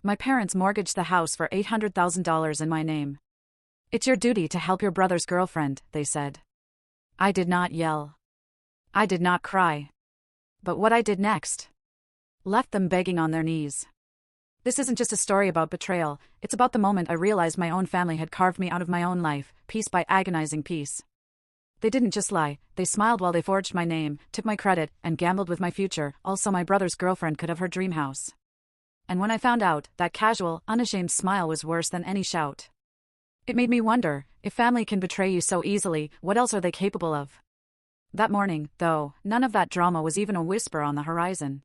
My parents mortgaged the house for $800,000 in my name. It's your duty to help your brother's girlfriend, they said. I did not yell. I did not cry. But what I did next left them begging on their knees. This isn't just a story about betrayal, it's about the moment I realized my own family had carved me out of my own life, piece by agonizing piece. They didn't just lie, they smiled while they forged my name, took my credit, and gambled with my future, all so my brother's girlfriend could have her dream house. And when I found out, that casual, unashamed smile was worse than any shout. It made me wonder, if family can betray you so easily, what else are they capable of? That morning, though, none of that drama was even a whisper on the horizon.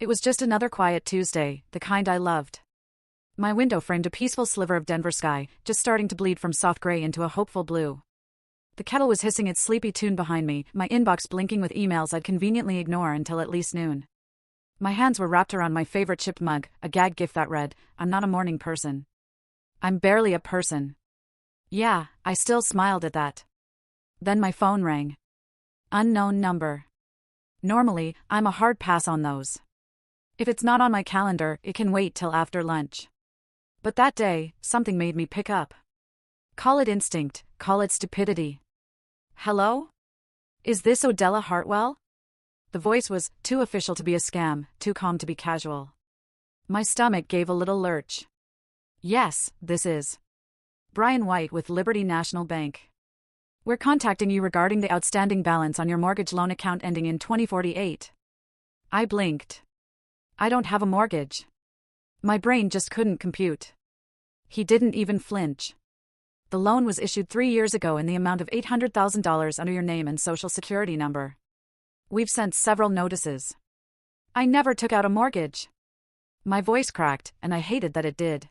It was just another quiet Tuesday, the kind I loved. My window framed a peaceful sliver of Denver sky, just starting to bleed from soft gray into a hopeful blue. The kettle was hissing its sleepy tune behind me, my inbox blinking with emails I'd conveniently ignore until at least noon. My hands were wrapped around my favorite chipped mug, a gag gift that read, "I'm not a morning person. I'm barely a person." Yeah, I still smiled at that. Then my phone rang. Unknown number. Normally, I'm a hard pass on those. If it's not on my calendar, it can wait till after lunch. But that day, something made me pick up. Call it instinct, call it stupidity. Hello? Is this Odella Hartwell? The voice was too official to be a scam, too calm to be casual. My stomach gave a little lurch. Yes, this is Brian White with Liberty National Bank. We're contacting you regarding the outstanding balance on your mortgage loan account ending in 2048. I blinked. I don't have a mortgage. My brain just couldn't compute. He didn't even flinch. The loan was issued 3 years ago in the amount of $800,000 under your name and social security number. We've sent several notices. I never took out a mortgage. My voice cracked, and I hated that it did.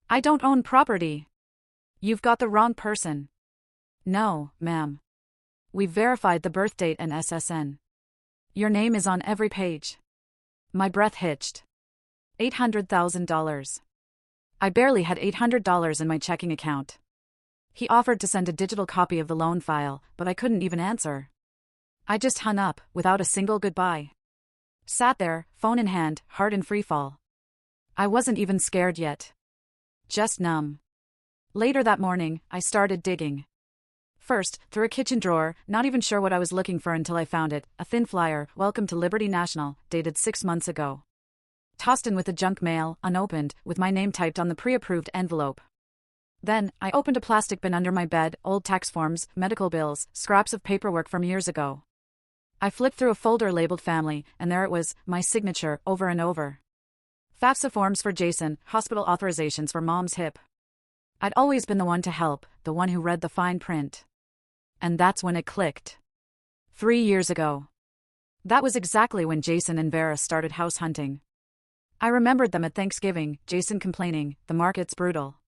I don't own property. You've got the wrong person. No, ma'am. We've verified the birth date and SSN. Your name is on every page. My breath hitched. $800,000. I barely had $800 in my checking account. He offered to send a digital copy of the loan file, but I couldn't even answer. I just hung up, without a single goodbye. Sat there, phone in hand, heart in freefall. I wasn't even scared yet. Just numb. Later that morning, I started digging. First, through a kitchen drawer, not even sure what I was looking for until I found it, a thin flyer, "Welcome to Liberty National," dated 6 months ago. Tossed in with the junk mail, unopened, with my name typed on the pre-approved envelope. Then, I opened a plastic bin under my bed, old tax forms, medical bills, scraps of paperwork from years ago. I flipped through a folder labeled family, and there it was, my signature, over and over. FAFSA forms for Jason, hospital authorizations for Mom's hip. I'd always been the one to help, the one who read the fine print. And that's when it clicked. 3 years ago. That was exactly when Jason and Vera started house hunting. I remembered them at Thanksgiving, Jason complaining, "The market's brutal."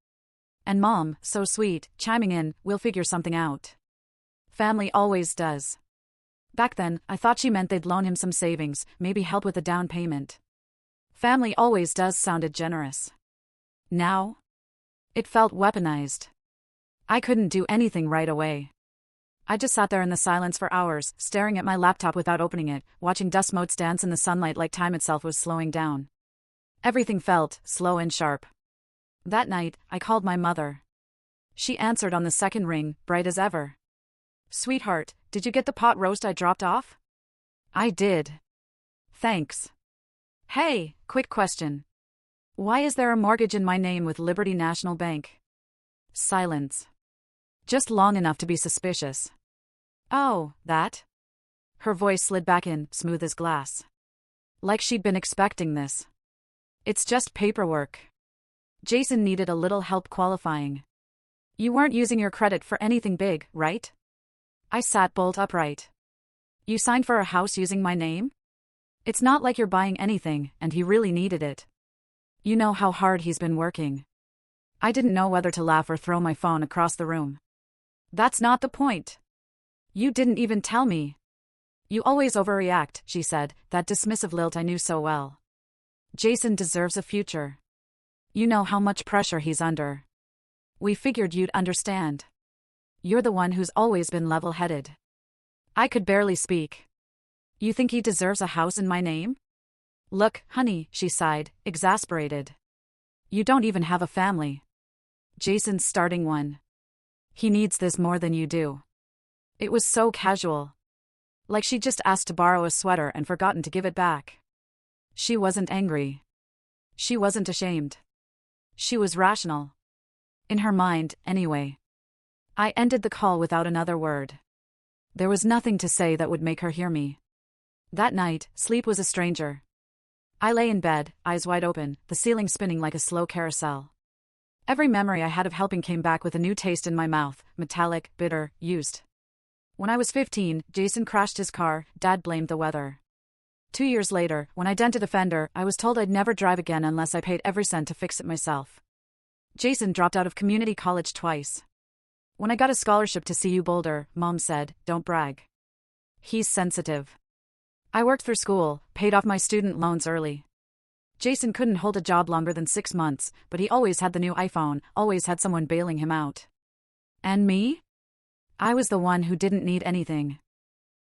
And Mom, so sweet, chiming in, "We'll figure something out. Family always does." Back then, I thought she meant they'd loan him some savings, maybe help with a down payment. "Family always does" sounded generous. Now? It felt weaponized. I couldn't do anything right away. I just sat there in the silence for hours, staring at my laptop without opening it, watching dust motes dance in the sunlight like time itself was slowing down. Everything felt slow and sharp. That night, I called my mother. She answered on the second ring, bright as ever. "Sweetheart, did you get the pot roast I dropped off?" "I did. Thanks." "Hey, quick question. Why is there a mortgage in my name with Liberty National Bank?" Silence. Just long enough to be suspicious. "Oh, that?" Her voice slid back in, smooth as glass. Like she'd been expecting this. "It's just paperwork. Jason needed a little help qualifying. You weren't using your credit for anything big, right?" I sat bolt upright. "You signed for a house using my name? It's not like you're buying anything, and he really needed it. You know how hard he's been working." I didn't know whether to laugh or throw my phone across the room. "That's not the point. You didn't even tell me." "You always overreact," she said, that dismissive lilt I knew so well. "Jason deserves a future. You know how much pressure he's under. We figured you'd understand. You're the one who's always been level-headed." I could barely speak. "You think he deserves a house in my name?" "Look, honey," she sighed, exasperated. You don't even have a family. Jason's starting one. He needs this more than you do. It was so casual. Like she'd just asked to borrow a sweater and forgotten to give it back. She wasn't angry. She wasn't ashamed. She was rational. In her mind, anyway. I ended the call without another word. There was nothing to say that would make her hear me. That night, sleep was a stranger. I lay in bed, eyes wide open, the ceiling spinning like a slow carousel. Every memory I had of helping came back with a new taste in my mouth, metallic, bitter, used. When I was 15, Jason crashed his car, Dad blamed the weather. 2 years later, when I dented a fender, I was told I'd never drive again unless I paid every cent to fix it myself. Jason dropped out of community college twice. When I got a scholarship to CU Boulder, Mom said, "Don't brag. He's sensitive." I worked through school, paid off my student loans early. Jason couldn't hold a job longer than 6 months, but he always had the new iPhone, always had someone bailing him out. And me? I was the one who didn't need anything.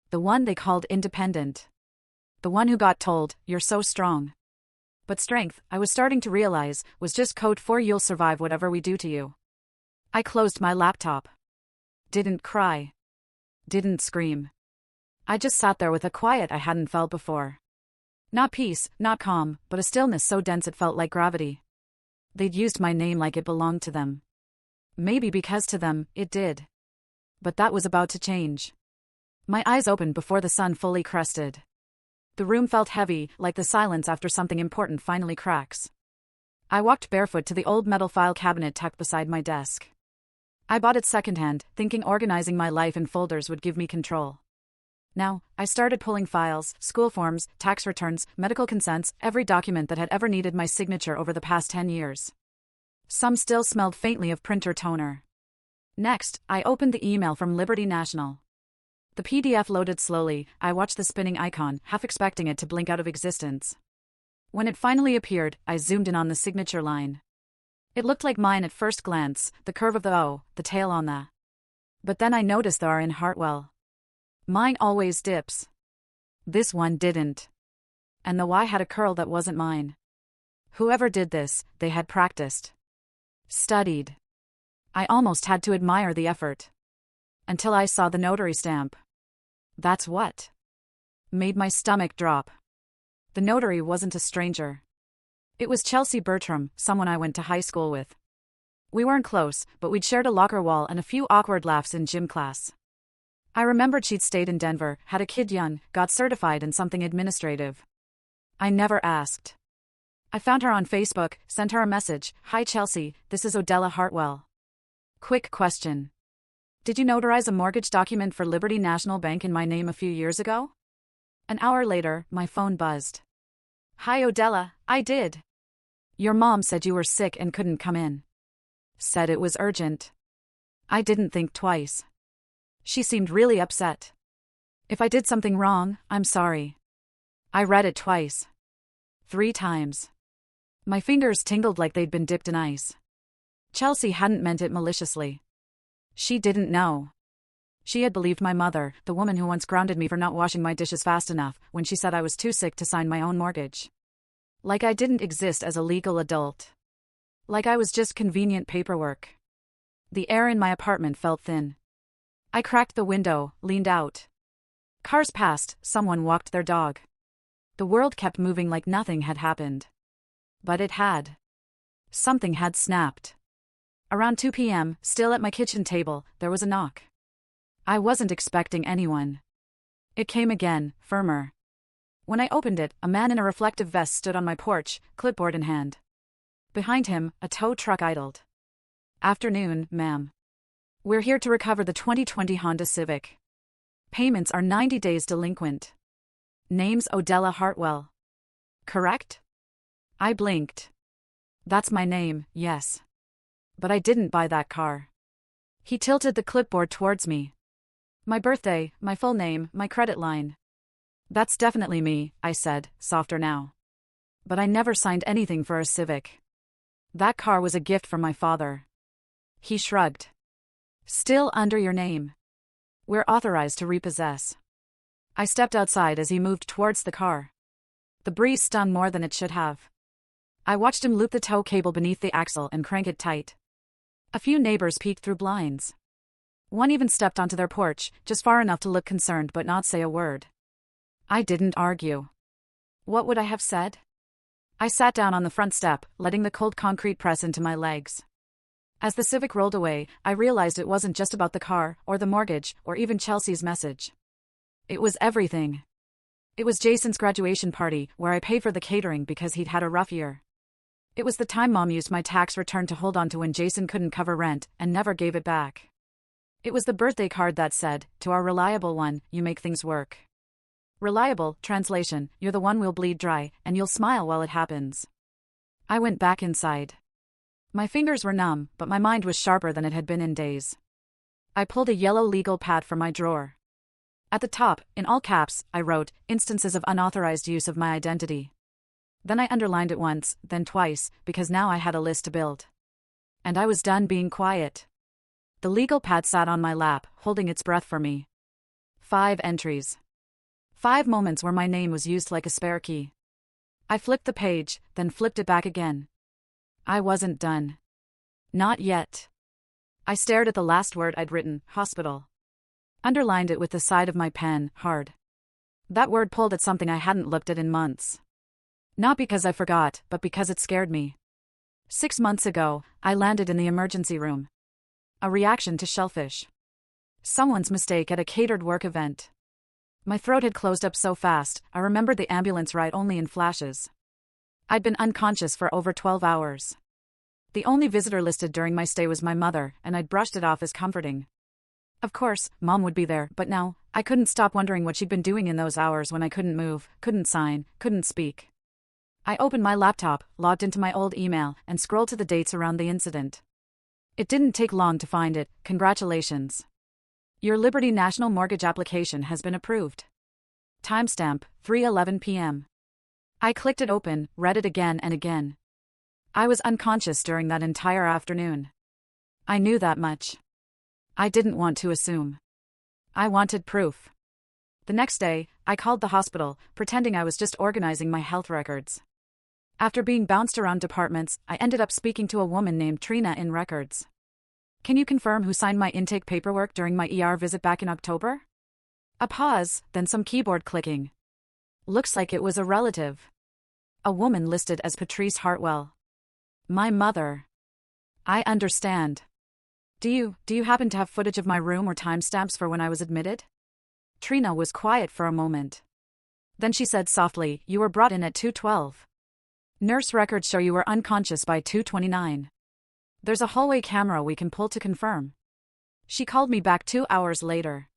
The one they called independent. The one who got told, "You're so strong." But strength, I was starting to realize, was just code for "you'll survive whatever we do to you." I closed my laptop. Didn't cry. Didn't scream. I just sat there with a quiet I hadn't felt before. Not peace, not calm, but a stillness so dense it felt like gravity. They'd used my name like it belonged to them. Maybe because to them, it did. But that was about to change. My eyes opened before the sun fully crested. The room felt heavy, like the silence after something important finally cracks. I walked barefoot to the old metal file cabinet tucked beside my desk. I bought it secondhand, thinking organizing my life in folders would give me control. Now, I started pulling files, school forms, tax returns, medical consents, every document that had ever needed my signature over the past 10 years. Some still smelled faintly of printer toner. Next, I opened the email from Liberty National. The PDF loaded slowly. I watched the spinning icon, half expecting it to blink out of existence. When it finally appeared, I zoomed in on the signature line. It looked like mine at first glance, the curve of the O, the tail on the. But then I noticed the R in Hartwell. Mine always dips. This one didn't. And the Y had a curl that wasn't mine. Whoever did this, they had practiced. Studied. I almost had to admire the effort. Until I saw the notary stamp. That's what made my stomach drop. The notary wasn't a stranger. It was Chelsea Bertram, someone I went to high school with. We weren't close, but we'd shared a locker wall and a few awkward laughs in gym class. I remembered she'd stayed in Denver, had a kid young, got certified in something administrative. I never asked. I found her on Facebook, sent her a message. "Hi Chelsea, this is Odella Hartwell. Quick question. Did you notarize a mortgage document for Liberty National Bank in my name a few years ago?" An hour later, my phone buzzed. "Hi Odella, I did. Your mom said you were sick and couldn't come in. Said it was urgent." I didn't think twice. She seemed really upset. "If I did something wrong, I'm sorry." I read it twice. 3 times. My fingers tingled like they'd been dipped in ice. Chelsea hadn't meant it maliciously. She didn't know. She had believed my mother, the woman who once grounded me for not washing my dishes fast enough, when she said I was too sick to sign my own mortgage. Like I didn't exist as a legal adult. Like I was just convenient paperwork. The air in my apartment felt thin. I cracked the window, leaned out. Cars passed, someone walked their dog. The world kept moving like nothing had happened. But it had. Something had snapped. Around 2 p.m., still at my kitchen table, there was a knock. I wasn't expecting anyone. It came again, firmer. When I opened it, a man in a reflective vest stood on my porch, clipboard in hand. Behind him, a tow truck idled. "Afternoon, ma'am. We're here to recover the 2020 Honda Civic. Payments are 90 days delinquent. Name's Odella Hartwell. Correct?" I blinked. "That's my name, yes. But I didn't buy that car." He tilted the clipboard towards me. "My birthday, my full name, my credit line." "That's definitely me," I said, softer now. "But I never signed anything for a Civic. That car was a gift from my father." He shrugged. "Still under your name. We're authorized to repossess." I stepped outside as he moved towards the car. The breeze stung more than it should have. I watched him loop the tow cable beneath the axle and crank it tight. A few neighbors peeked through blinds. One even stepped onto their porch, just far enough to look concerned but not say a word. I didn't argue. What would I have said? I sat down on the front step, letting the cold concrete press into my legs. As the Civic rolled away, I realized it wasn't just about the car, or the mortgage, or even Chelsea's message. It was everything. It was Jason's graduation party, where I paid for the catering because he'd had a rough year. It was the time Mom used my tax return to hold on to when Jason couldn't cover rent, and never gave it back. It was the birthday card that said, "To our reliable one, you make things work." Reliable, translation, you're the one we'll bleed dry, and you'll smile while it happens. I went back inside. My fingers were numb, but my mind was sharper than it had been in days. I pulled a yellow legal pad from my drawer. At the top, in all caps, I wrote, "Instances of unauthorized use of my identity." Then I underlined it once, then twice, because now I had a list to build. And I was done being quiet. The legal pad sat on my lap, holding its breath for me. 5 entries. 5 moments where my name was used like a spare key. I flipped the page, then flipped it back again. I wasn't done. Not yet. I stared at the last word I'd written, hospital. Underlined it with the side of my pen, hard. That word pulled at something I hadn't looked at in months. Not because I forgot, but because it scared me. 6 months ago, I landed in the emergency room. A reaction to shellfish. Someone's mistake at a catered work event. My throat had closed up so fast, I remembered the ambulance ride only in flashes. I'd been unconscious for over 12 hours. The only visitor listed during my stay was my mother, and I'd brushed it off as comforting. Of course, Mom would be there, but now, I couldn't stop wondering what she'd been doing in those hours when I couldn't move, couldn't sign, couldn't speak. I opened my laptop, logged into my old email, and scrolled to the dates around the incident. It didn't take long to find it. Congratulations. Your Liberty National Mortgage application has been approved. Timestamp, 3:11 p.m. I clicked it open, read it again and again. I was unconscious during that entire afternoon. I knew that much. I didn't want to assume. I wanted proof. The next day, I called the hospital, pretending I was just organizing my health records. After being bounced around departments, I ended up speaking to a woman named Trina in records. "Can you confirm who signed my intake paperwork during my ER visit back in October?" A pause, then some keyboard clicking. Looks like it was a relative. A woman listed as Patrice Hartwell. My mother. I understand. Do you happen to have footage of my room or timestamps for when I was admitted? Trina was quiet for a moment. Then she said softly, "You were brought in at 2:12. Nurse records show you were unconscious by 2:29. There's a hallway camera we can pull to confirm." She called me back 2 hours later.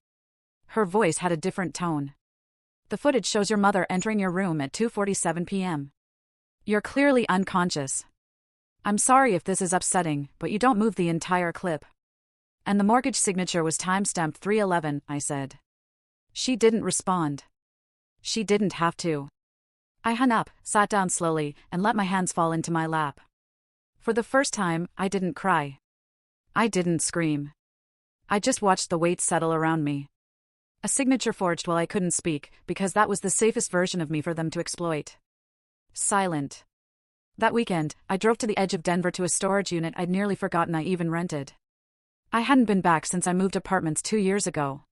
Her voice had a different tone. "The footage shows your mother entering your room at 2:47 p.m. You're clearly unconscious. I'm sorry if this is upsetting, but you don't move the entire clip." "And the mortgage signature was timestamped 3:11, I said. She didn't respond. She didn't have to. I hung up, sat down slowly, and let my hands fall into my lap. For the first time, I didn't cry. I didn't scream. I just watched the weight settle around me. A signature forged while I couldn't speak, because that was the safest version of me for them to exploit. Silent. That weekend, I drove to the edge of Denver to a storage unit I'd nearly forgotten I even rented. I hadn't been back since I moved apartments 2 years ago.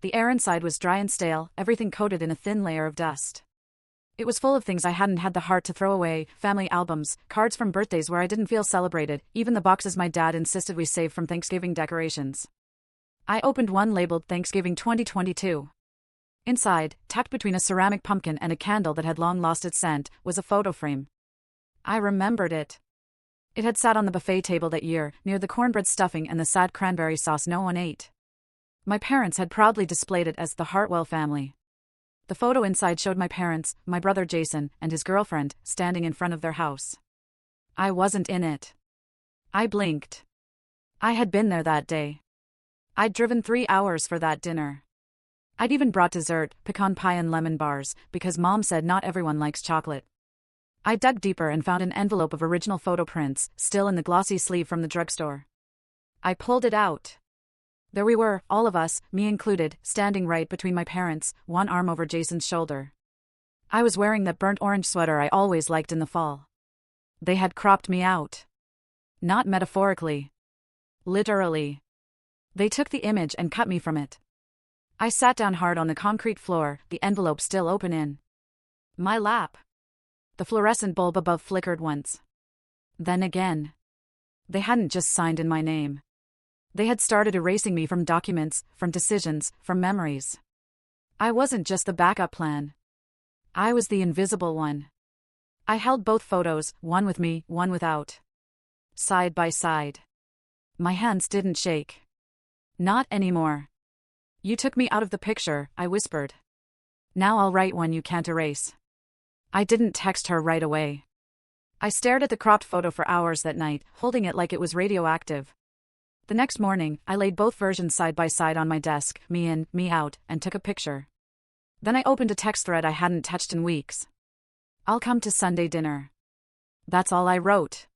The air inside was dry and stale, everything coated in a thin layer of dust. It was full of things I hadn't had the heart to throw away, family albums, cards from birthdays where I didn't feel celebrated, even the boxes my dad insisted we save from Thanksgiving decorations. I opened one labeled Thanksgiving 2022. Inside, tucked between a ceramic pumpkin and a candle that had long lost its scent, was a photo frame. I remembered it. It had sat on the buffet table that year, near the cornbread stuffing and the sad cranberry sauce no one ate. My parents had proudly displayed it as the Hartwell family. The photo inside showed my parents, my brother Jason, and his girlfriend, standing in front of their house. I wasn't in it. I blinked. I had been there that day. I'd driven 3 hours for that dinner. I'd even brought dessert, pecan pie and lemon bars, because Mom said not everyone likes chocolate. I dug deeper and found an envelope of original photo prints, still in the glossy sleeve from the drugstore. I pulled it out. There we were, all of us, me included, standing right between my parents, one arm over Jason's shoulder. I was wearing that burnt orange sweater I always liked in the fall. They had cropped me out. Not metaphorically. Literally. They took the image and cut me from it. I sat down hard on the concrete floor, the envelope still open in my lap. The fluorescent bulb above flickered once. Then again. They hadn't just signed in my name. They had started erasing me from documents, from decisions, from memories. I wasn't just the backup plan. I was the invisible one. I held both photos, one with me, one without. Side by side. My hands didn't shake. Not anymore. You took me out of the picture, I whispered. Now I'll write one you can't erase. I didn't text her right away. I stared at the cropped photo for hours that night, holding it like it was radioactive. The next morning, I laid both versions side by side on my desk, me in, me out, and took a picture. Then I opened a text thread I hadn't touched in weeks. I'll come to Sunday dinner. That's all I wrote.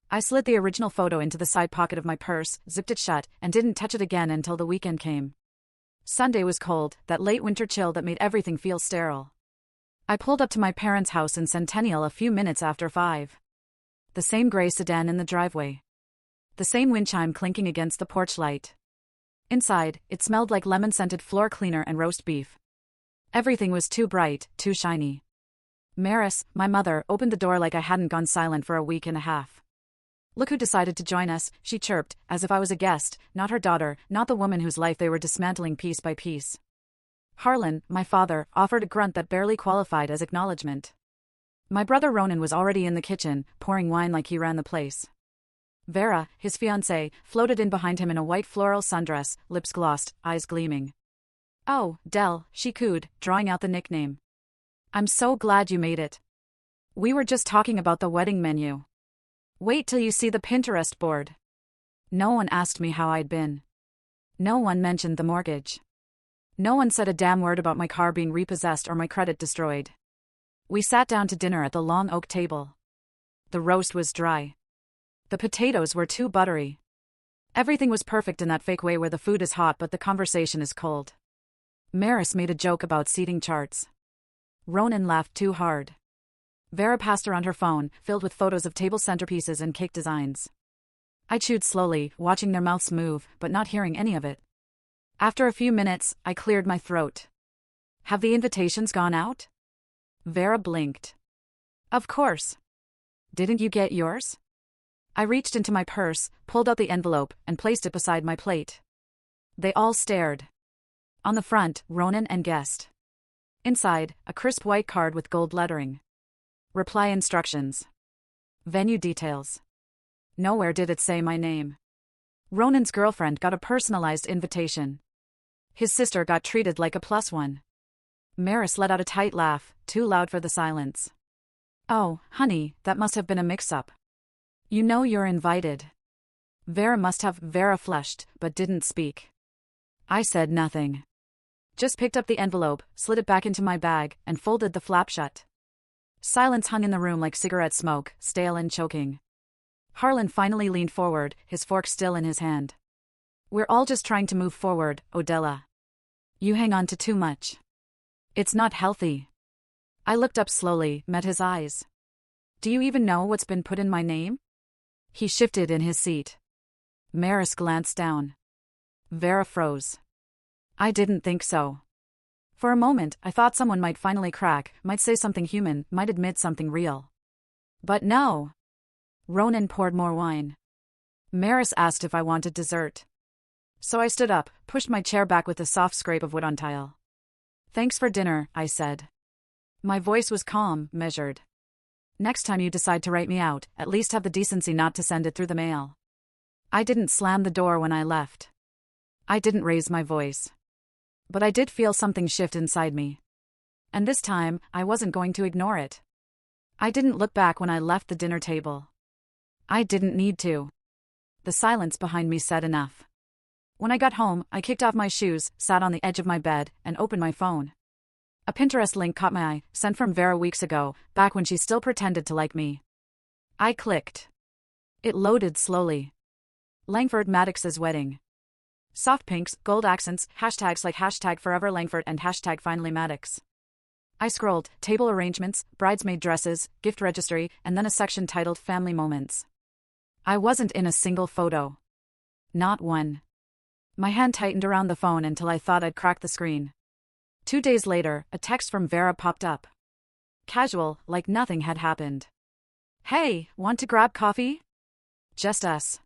I slid the original photo into the side pocket of my purse, zipped it shut, and didn't touch it again until the weekend came. Sunday was cold, that late winter chill that made everything feel sterile. I pulled up to my parents' house in Centennial a few minutes after 5. The same gray sedan in the driveway. The same wind chime clinking against the porch light. Inside, it smelled like lemon-scented floor cleaner and roast beef. Everything was too bright, too shiny. Maris, my mother, opened the door like I hadn't gone silent for a week and a half. Look who decided to join us, she chirped, as if I was a guest, not her daughter, not the woman whose life they were dismantling piece by piece. Harlan, my father, offered a grunt that barely qualified as acknowledgement. My brother Ronan was already in the kitchen, pouring wine like he ran the place. Vera, his fiancée, floated in behind him in a white floral sundress, lips glossed, eyes gleaming. "Oh, Del," she cooed, drawing out the nickname. "I'm so glad you made it. We were just talking about the wedding menu. Wait till you see the Pinterest board." No one asked me how I'd been. No one mentioned the mortgage. No one said a damn word about my car being repossessed or my credit destroyed. We sat down to dinner at the long oak table. The roast was dry. The potatoes were too buttery. Everything was perfect in that fake way where the food is hot but the conversation is cold. Maris made a joke about seating charts. Ronan laughed too hard. Vera passed around her phone, filled with photos of table centerpieces and cake designs. I chewed slowly, watching their mouths move, but not hearing any of it. After a few minutes, I cleared my throat. "Have the invitations gone out?" Vera blinked. "Of course. Didn't you get yours?" I reached into my purse, pulled out the envelope, and placed it beside my plate. They all stared. On the front, Ronan and guest. Inside, a crisp white card with gold lettering. Reply instructions. Venue details. Nowhere did it say my name. Ronan's girlfriend got a personalized invitation. His sister got treated like a +1. Maris let out a tight laugh, too loud for the silence. "Oh, honey, that must have been a mix-up. You know you're invited." Vera flushed, but didn't speak. I said nothing. Just picked up the envelope, slid it back into my bag, and folded the flap shut. Silence hung in the room like cigarette smoke, stale and choking. Harlan finally leaned forward, his fork still in his hand. "We're all just trying to move forward, Odella. You hang on to too much. It's not healthy." I looked up slowly, met his eyes. "Do you even know what's been put in my name?" He shifted in his seat. Maris glanced down. Vera froze. I didn't think so. For a moment, I thought someone might finally crack, might say something human, might admit something real. But no. Ronan poured more wine. Maris asked if I wanted dessert. So I stood up, pushed my chair back with a soft scrape of wood on tile. "Thanks for dinner," I said. My voice was calm, measured. "Next time you decide to write me out, at least have the decency not to send it through the mail." I didn't slam the door when I left. I didn't raise my voice. But I did feel something shift inside me. And this time, I wasn't going to ignore it. I didn't look back when I left the dinner table. I didn't need to. The silence behind me said enough. When I got home, I kicked off my shoes, sat on the edge of my bed, and opened my phone. A Pinterest link caught my eye, sent from Vera weeks ago, back when she still pretended to like me. I clicked. It loaded slowly. Langford Maddox's wedding. Soft pinks, gold accents, hashtags like #forever Langford and #finally Maddox. I scrolled, table arrangements, bridesmaid dresses, gift registry, and then a section titled Family Moments. I wasn't in a single photo. Not one. My hand tightened around the phone until I thought I'd crack the screen. 2 days later, a text from Vera popped up. Casual, like nothing had happened. Hey, want to grab coffee? Just us.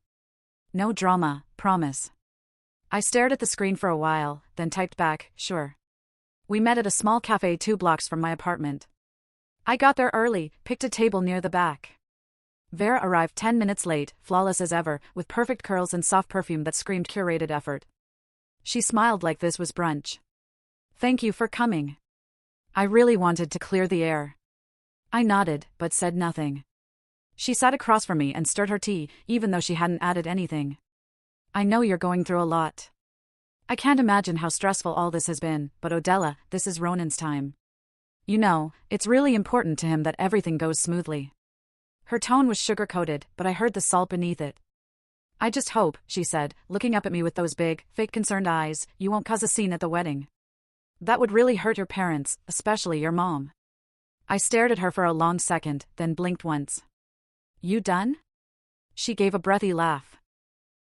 No drama, promise. I stared at the screen for a while, then typed back, sure. We met at a small cafe 2 blocks from my apartment. I got there early, picked a table near the back. Vera arrived 10 minutes late, flawless as ever, with perfect curls and soft perfume that screamed curated effort. She smiled like this was brunch. Thank you for coming. I really wanted to clear the air. I nodded, but said nothing. She sat across from me and stirred her tea, even though she hadn't added anything. I know you're going through a lot. I can't imagine how stressful all this has been, but Odella, this is Ronan's time. You know, it's really important to him that everything goes smoothly. Her tone was sugar-coated, but I heard the salt beneath it. I just hope, she said, looking up at me with those big, fake concerned eyes, you won't cause a scene at the wedding. That would really hurt your parents, especially your mom. I stared at her for a long second, then blinked once. You done? She gave a breathy laugh.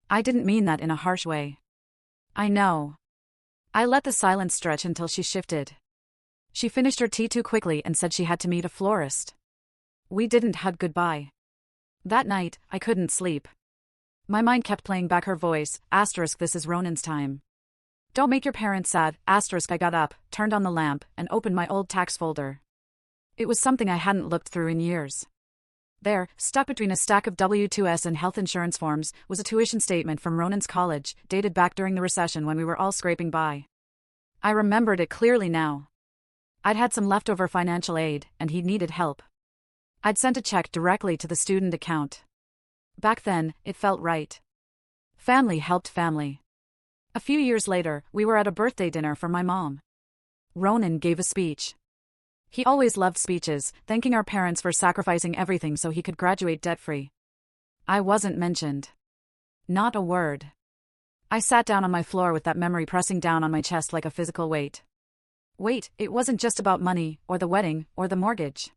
I didn't mean that in a harsh way. I know. I let the silence stretch until she shifted. She finished her tea too quickly and said she had to meet a florist. We didn't hug goodbye. That night, I couldn't sleep. My mind kept playing back her voice, asterisk this is Ronan's time. Don't make your parents sad, asterisk I got up, turned on the lamp, and opened my old tax folder. It was something I hadn't looked through in years. There, stuck between a stack of W-2s and health insurance forms, was a tuition statement from Ronan's college, dated back during the recession when we were all scraping by. I remembered it clearly now. I'd had some leftover financial aid, and he needed help. I'd sent a check directly to the student account. Back then, it felt right. Family helped family. A few years later, we were at a birthday dinner for my mom. Ronan gave a speech. He always loved speeches, thanking our parents for sacrificing everything so he could graduate debt-free. I wasn't mentioned. Not a word. I sat down on my floor with that memory pressing down on my chest like a physical weight. Wait, it wasn't just about money, or the wedding, or the mortgage.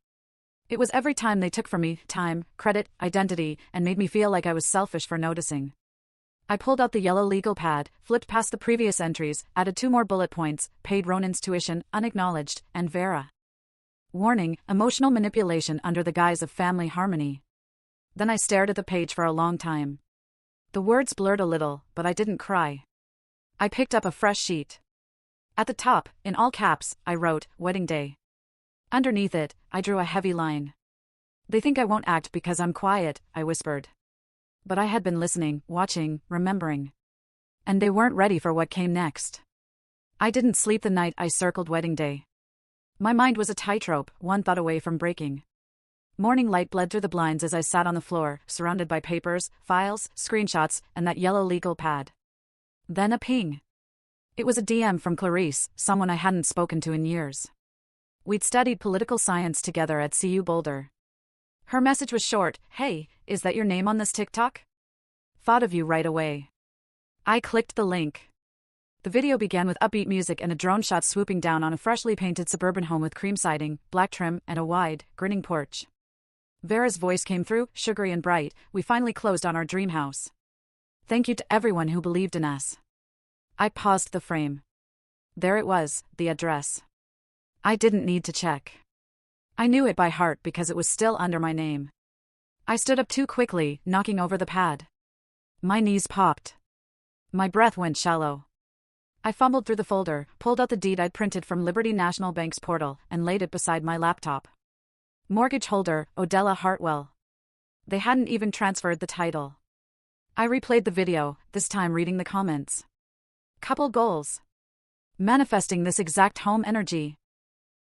It was every time they took from me, time, credit, identity, and made me feel like I was selfish for noticing. I pulled out the yellow legal pad, flipped past the previous entries, added 2 more bullet points, paid Ronan's tuition, unacknowledged, and Vera. Warning, emotional manipulation under the guise of family harmony. Then I stared at the page for a long time. The words blurred a little, but I didn't cry. I picked up a fresh sheet. At the top, in all caps, I wrote, Wedding Day. Underneath it, I drew a heavy line. They think I won't act because I'm quiet, I whispered. But I had been listening, watching, remembering. And they weren't ready for what came next. I didn't sleep the night I circled Wedding Day. My mind was a tightrope, one thought away from breaking. Morning light bled through the blinds as I sat on the floor, surrounded by papers, files, screenshots, and that yellow legal pad. Then a ping. It was a DM from Clarice, someone I hadn't spoken to in years. We'd studied political science together at CU Boulder. Her message was short, hey, is that your name on this TikTok? Thought of you right away. I clicked the link. The video began with upbeat music and a drone shot swooping down on a freshly painted suburban home with cream siding, black trim, and a wide, grinning porch. Vera's voice came through, sugary and bright, we finally closed on our dream house. Thank you to everyone who believed in us. I paused the frame. There it was, the address. I didn't need to check. I knew it by heart because it was still under my name. I stood up too quickly, knocking over the pad. My knees popped. My breath went shallow. I fumbled through the folder, pulled out the deed I'd printed from Liberty National Bank's portal, and laid it beside my laptop. Mortgage holder, Odella Hartwell. They hadn't even transferred the title. I replayed the video, this time reading the comments. Couple goals. Manifesting this exact home energy.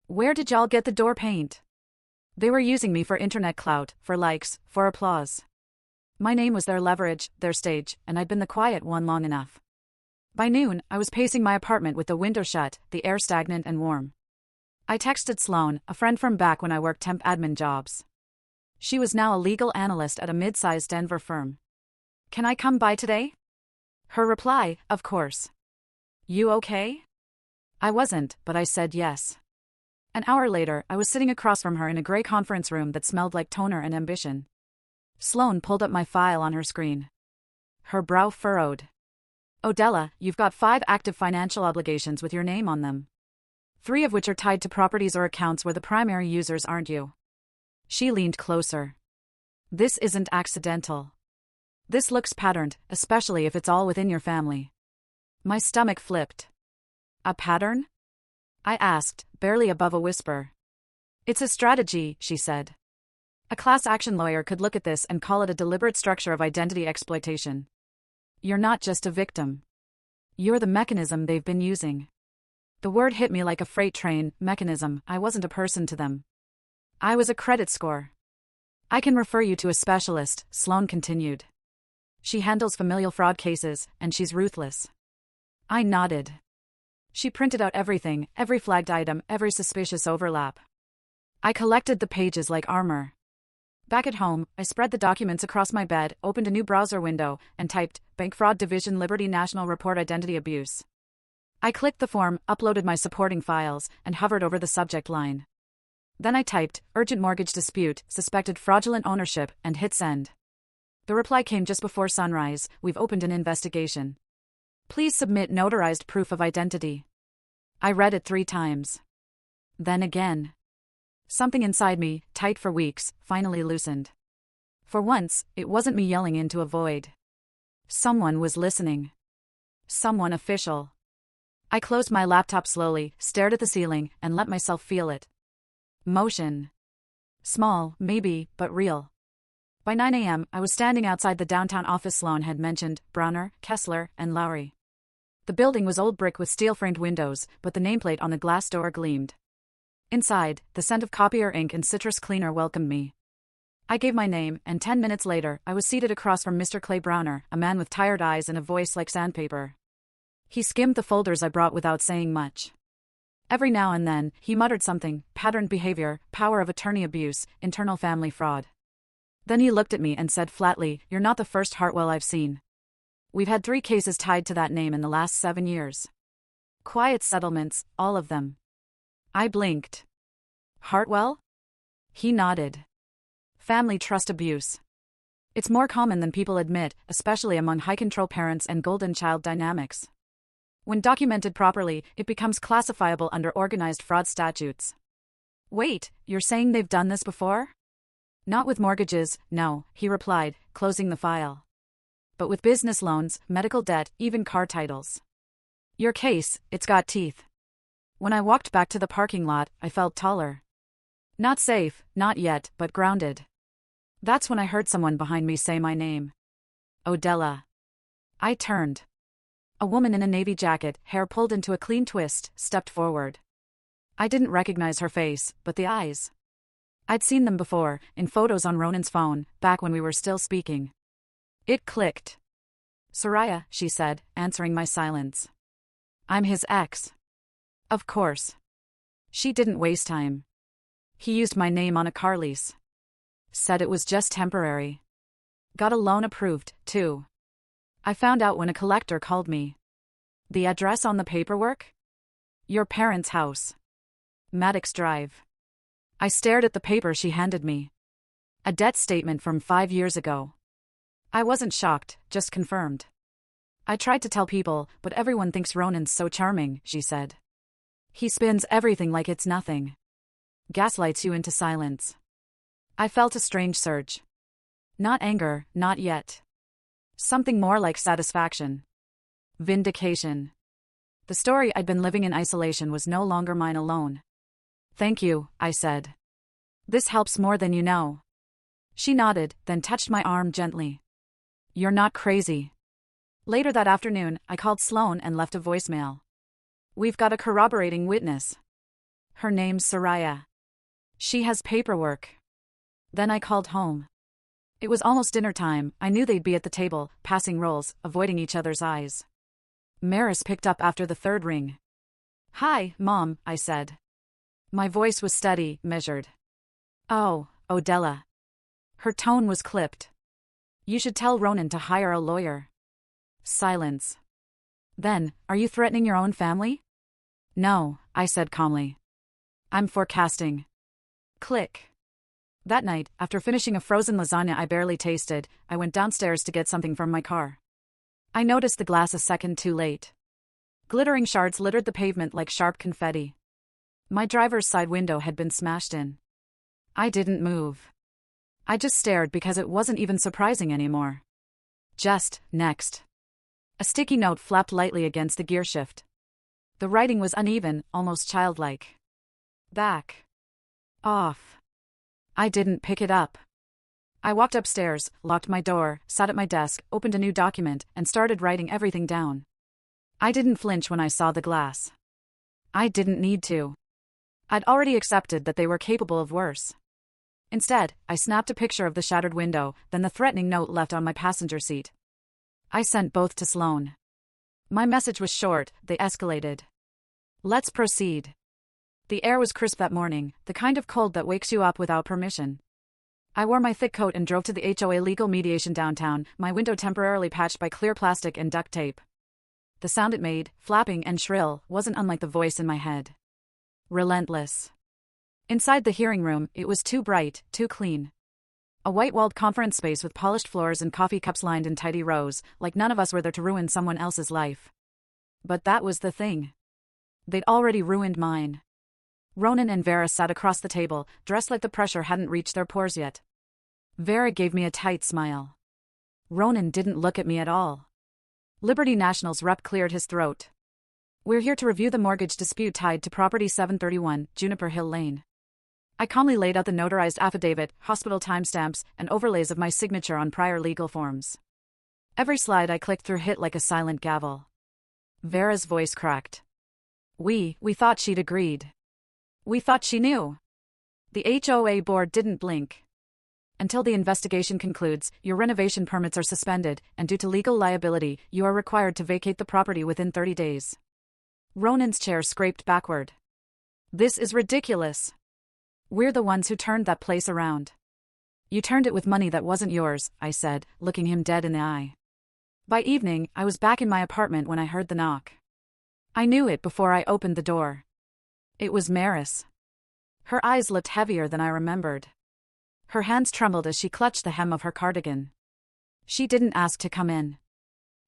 Where did y'all get the door paint? They were using me for internet clout, for likes, for applause. My name was their leverage, their stage, and I'd been the quiet one long enough. By noon, I was pacing my apartment with the window shut, the air stagnant and warm. I texted Sloan, a friend from back when I worked temp admin jobs. She was now a legal analyst at a mid-sized Denver firm. Can I come by today? Her reply, of course. You okay? I wasn't, but I said yes. An hour later, I was sitting across from her in a gray conference room that smelled like toner and ambition. Sloane pulled up my file on her screen. Her brow furrowed. Odella, you've got 5 active financial obligations with your name on them. 3 of which are tied to properties or accounts where the primary users aren't you. She leaned closer. This isn't accidental. This looks patterned, especially if it's all within your family. My stomach flipped. A pattern? I asked, barely above a whisper. It's a strategy, she said. A class action lawyer could look at this and call it a deliberate structure of identity exploitation. You're not just a victim. You're the mechanism they've been using. The word hit me like a freight train, mechanism. I wasn't a person to them. I was a credit score. I can refer you to a specialist, Sloane continued. She handles familial fraud cases, and she's ruthless. I nodded. She printed out everything, every flagged item, every suspicious overlap. I collected the pages like armor. Back at home, I spread the documents across my bed, opened a new browser window, and typed, Bank Fraud Division Liberty National Report Identity Abuse. I clicked the form, uploaded my supporting files, and hovered over the subject line. Then I typed, Urgent Mortgage Dispute, Suspected Fraudulent Ownership, and hit send. The reply came just before sunrise, We've opened an investigation. Please submit notarized proof of identity. I read it 3 times. Then again. Something inside me, tight for weeks, finally loosened. For once, it wasn't me yelling into a void. Someone was listening. Someone official. I closed my laptop slowly, stared at the ceiling, and let myself feel it. Motion. Small, maybe, but real. By 9 a.m., I was standing outside the downtown office Sloane had mentioned, Browner, Kessler, and Lowry. The building was old brick with steel-framed windows, but the nameplate on the glass door gleamed. Inside, the scent of copier ink and citrus cleaner welcomed me. I gave my name, and 10 minutes later, I was seated across from Mr. Clay Browner, a man with tired eyes and a voice like sandpaper. He skimmed the folders I brought without saying much. Every now and then, he muttered something, patterned behavior, power of attorney abuse, internal family fraud. Then he looked at me and said flatly, You're not the first Hartwell I've seen. We've had 3 cases tied to that name in the last 7 years. Quiet settlements, all of them. I blinked. Hartwell? He nodded. Family trust abuse. It's more common than people admit, especially among high-control parents and golden child dynamics. When documented properly, it becomes classifiable under organized fraud statutes. Wait, you're saying they've done this before? Not with mortgages, no, he replied, closing the file. But with business loans, medical debt, even car titles. Your case, it's got teeth. When I walked back to the parking lot, I felt taller. Not safe, not yet, but grounded. That's when I heard someone behind me say my name. Odella. I turned. A woman in a navy jacket, hair pulled into a clean twist, stepped forward. I didn't recognize her face, but the eyes. I'd seen them before, in photos on Ronan's phone, back when we were still speaking. It clicked. Soraya, she said, answering my silence. I'm his ex. Of course. She didn't waste time. He used my name on a car lease. Said it was just temporary. Got a loan approved, too. I found out when a collector called me. The address on the paperwork? Your parents' house. Maddox Drive. I stared at the paper she handed me. A debt statement from 5 years ago. I wasn't shocked, just confirmed. I tried to tell people, but everyone thinks Ronan's so charming, she said. He spins everything like it's nothing. Gaslights you into silence. I felt a strange surge. Not anger, not yet. Something more like satisfaction. Vindication. The story I'd been living in isolation was no longer mine alone. Thank you, I said. This helps more than you know. She nodded, then touched my arm gently. You're not crazy. Later that afternoon, I called Sloane and left a voicemail. We've got a corroborating witness. Her name's Soraya. She has paperwork. Then I called home. It was almost dinner time. I knew they'd be at the table, passing rolls, avoiding each other's eyes. Maris picked up after the 3rd ring. Hi, Mom, I said. My voice was steady, measured. Oh, Odella. Her tone was clipped. You should tell Ronan to hire a lawyer. Silence. Then, are you threatening your own family? No, I said calmly. I'm forecasting. Click. That night, after finishing a frozen lasagna I barely tasted, I went downstairs to get something from my car. I noticed the glass a second too late. Glittering shards littered the pavement like sharp confetti. My driver's side window had been smashed in. I didn't move. I just stared because it wasn't even surprising anymore. Just, next. A sticky note flapped lightly against the gearshift. The writing was uneven, almost childlike. Back. Off. I didn't pick it up. I walked upstairs, locked my door, sat at my desk, opened a new document, and started writing everything down. I didn't flinch when I saw the glass. I didn't need to. I'd already accepted that they were capable of worse. Instead, I snapped a picture of the shattered window, then the threatening note left on my passenger seat. I sent both to Sloan. My message was short, they escalated. Let's proceed. The air was crisp that morning, the kind of cold that wakes you up without permission. I wore my thick coat and drove to the HOA legal mediation downtown, my window temporarily patched by clear plastic and duct tape. The sound it made, flapping and shrill, wasn't unlike the voice in my head. Relentless. Inside the hearing room, it was too bright, too clean. A white-walled conference space with polished floors and coffee cups lined in tidy rows, like none of us were there to ruin someone else's life. But that was the thing. They'd already ruined mine. Ronan and Vera sat across the table, dressed like the pressure hadn't reached their pores yet. Vera gave me a tight smile. Ronan didn't look at me at all. Liberty National's rep cleared his throat. We're here to review the mortgage dispute tied to property 731, Juniper Hill Lane. I calmly laid out the notarized affidavit, hospital timestamps, and overlays of my signature on prior legal forms. Every slide I clicked through hit like a silent gavel. Vera's voice cracked. We thought she'd agreed. We thought she knew. The HOA board didn't blink. Until the investigation concludes, your renovation permits are suspended, and due to legal liability, you are required to vacate the property within 30 days. Ronan's chair scraped backward. This is ridiculous. We're the ones who turned that place around. You turned it with money that wasn't yours, I said, looking him dead in the eye. By evening, I was back in my apartment when I heard the knock. I knew it before I opened the door. It was Maris. Her eyes looked heavier than I remembered. Her hands trembled as she clutched the hem of her cardigan. She didn't ask to come in.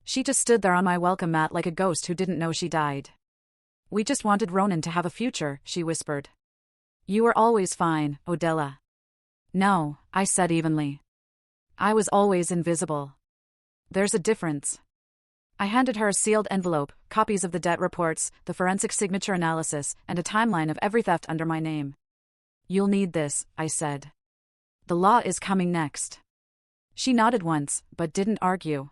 She just stood there on my welcome mat like a ghost who didn't know she died. We just wanted Ronan to have a future, she whispered. You were always fine, Odella. No, I said evenly. I was always invisible. There's a difference. I handed her a sealed envelope, copies of the debt reports, the forensic signature analysis, and a timeline of every theft under my name. You'll need this, I said. The law is coming next. She nodded once, but didn't argue.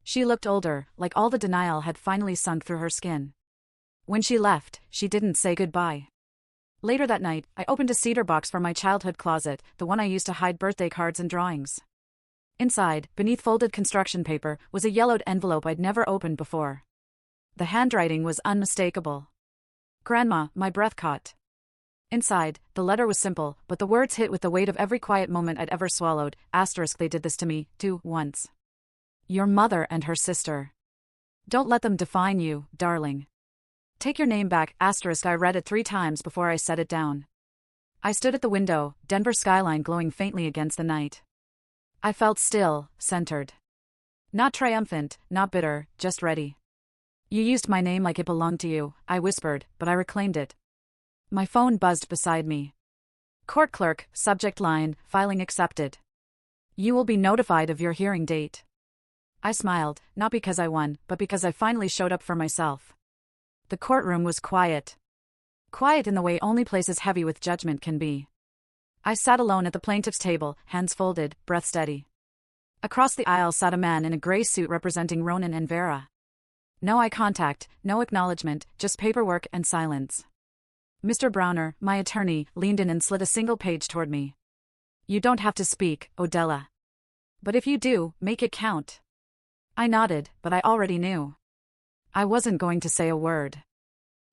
She looked older, like all the denial had finally sunk through her skin. When she left, she didn't say goodbye. Later that night, I opened a cedar box from my childhood closet, the one I used to hide birthday cards and drawings. Inside, beneath folded construction paper, was a yellowed envelope I'd never opened before. The handwriting was unmistakable. Grandma, my breath caught. Inside, the letter was simple, but the words hit with the weight of every quiet moment I'd ever swallowed. Asterisk, they did this to me, too, once. Your mother and her sister. Don't let them define you, darling. Take your name back, asterisk. I read it 3 times before I set it down. I stood at the window, Denver skyline glowing faintly against the night. I felt still, centered. Not triumphant, not bitter, just ready. You used my name like it belonged to you, I whispered, but I reclaimed it. My phone buzzed beside me. Court clerk, subject line, filing accepted. You will be notified of your hearing date. I smiled, not because I won, but because I finally showed up for myself. The courtroom was quiet. Quiet in the way only places heavy with judgment can be. I sat alone at the plaintiff's table, hands folded, breath steady. Across the aisle sat a man in a gray suit representing Ronan and Vera. No eye contact, no acknowledgement, just paperwork and silence. Mr. Browner, my attorney, leaned in and slid a single page toward me. You don't have to speak, Odella. But if you do, make it count. I nodded, but I already knew. I wasn't going to say a word.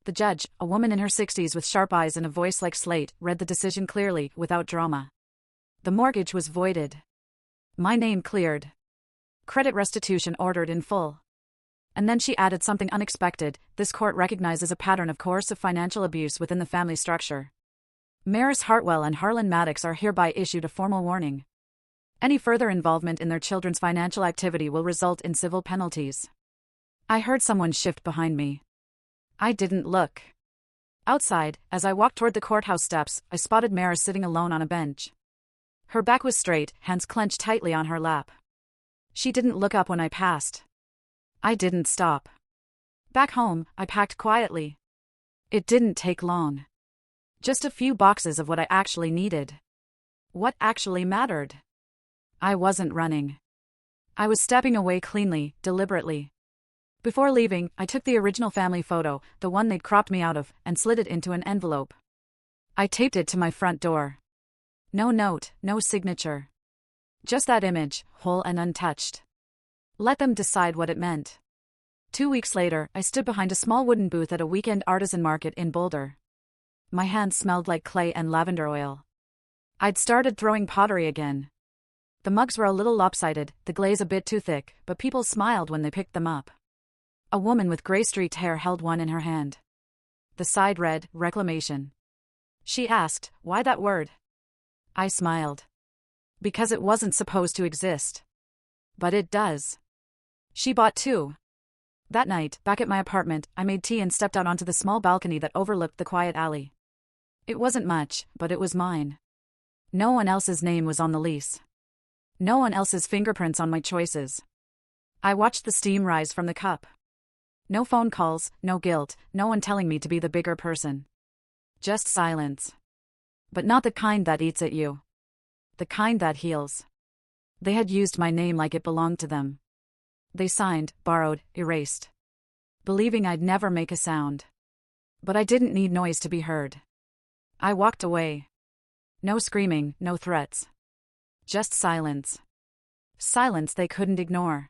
The judge, a woman in her 60s with sharp eyes and a voice like slate, read the decision clearly, without drama. The mortgage was voided. My name cleared. Credit restitution ordered in full. And then she added something unexpected. This court recognizes a pattern of coercive financial abuse within the family structure. Maris Hartwell and Harlan Maddox are hereby issued a formal warning. Any further involvement in their children's financial activity will result in civil penalties. I heard someone shift behind me. I didn't look. Outside, as I walked toward the courthouse steps, I spotted Maris sitting alone on a bench. Her back was straight, hands clenched tightly on her lap. She didn't look up when I passed. I didn't stop. Back home, I packed quietly. It didn't take long. Just a few boxes of what I actually needed. What actually mattered. I wasn't running. I was stepping away cleanly, deliberately. Before leaving, I took the original family photo, the one they'd cropped me out of, and slid it into an envelope. I taped it to my front door. No note, no signature. Just that image, whole and untouched. Let them decide what it meant. 2 weeks later, I stood behind a small wooden booth at a weekend artisan market in Boulder. My hands smelled like clay and lavender oil. I'd started throwing pottery again. The mugs were a little lopsided, the glaze a bit too thick, but people smiled when they picked them up. A woman with gray-streaked hair held one in her hand. The side read, Reclamation. She asked, why that word? I smiled. Because it wasn't supposed to exist. But it does. She bought two. That night, back at my apartment, I made tea and stepped out onto the small balcony that overlooked the quiet alley. It wasn't much, but it was mine. No one else's name was on the lease. No one else's fingerprints on my choices. I watched the steam rise from the cup. No phone calls, no guilt, no one telling me to be the bigger person. Just silence. But not the kind that eats at you. The kind that heals. They had used my name like it belonged to them. They signed, borrowed, erased. Believing I'd never make a sound. But I didn't need noise to be heard. I walked away. No screaming, no threats. Just silence. Silence they couldn't ignore.